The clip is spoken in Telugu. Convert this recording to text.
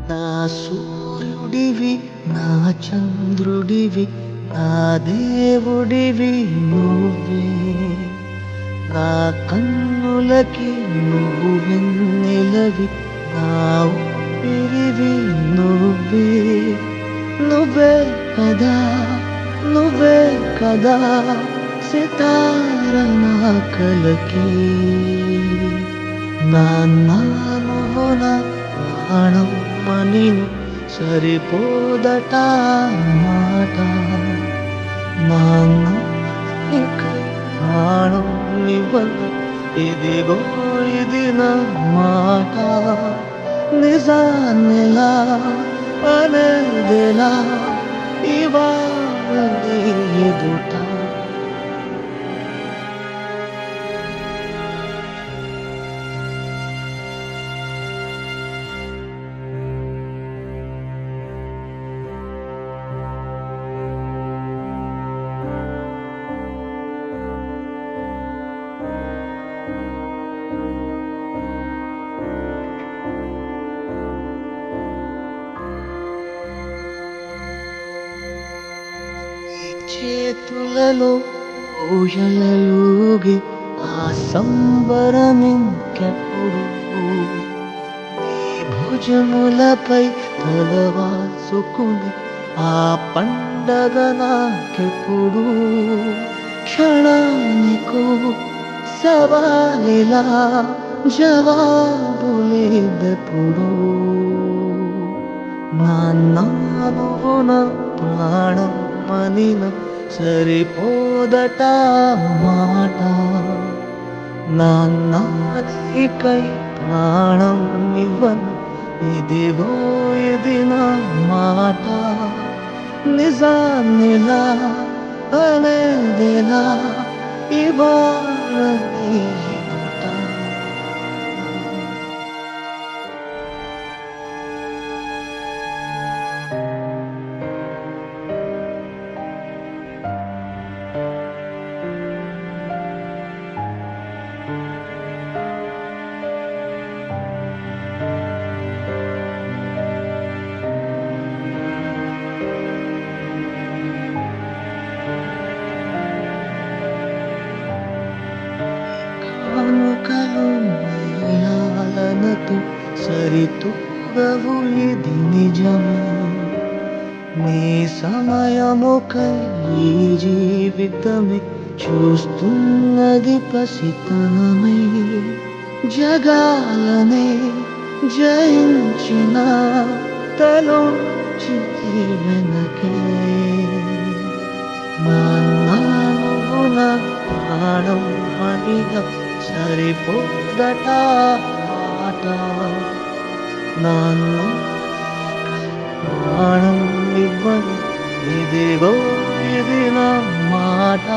నా సూర్యుడివి, నా చంద్రుడివి, నా దేవుడివి నువ్వే. నా కన్నులకి నువ్వు వెన్నెలవి, నా ఊపిరివి నువ్వే. నువ్వే కదా, నువ్వే కదా సితార నా కలకి. నాన్న నువ్వు నా ప్రాణం మనిను సరిపోదట మాట. నాన్న నీకై ప్రాణం నివ్వను, ఇదిగో ఇది నా మాట. నిజాన్నెలా అనేదెలా ఇవాళ నీ ఎదుట. చేతులలో ఊయలలుగి ఆ సంబరమింకెప్పుడు. నీ భుజములపై తలవాసుకుని ఆ పండగ నాకెప్పుడు. క్షణానికో సవాలిలా జవాబు లేదెప్పుడు. నాన్న నువ్వు నా ప్రాణం మనిన సరిపోదట మాట. నాన్న నీకై ప్రాణం ఇవ్వను, ఇదిగో ఇది నా మాట. నిజాన్నిలా అనేదెలా ఇవాళ నీ ఎదుట. కానుకలు నీలాలనతో సరితూగవు, ఇది నిజమే. నీ సమయముకై ఈ జీవితమే చూస్తున్నది పసితనమై. జగాలనే జయించిన తలొంచి వెనకే. నాన్న నువ్వు నా ప్రాణం మనిన సరిపోదట మాట. నాన్న ప్రాణం ఇవ్వను, ఇదిగో ఇది నా మాట.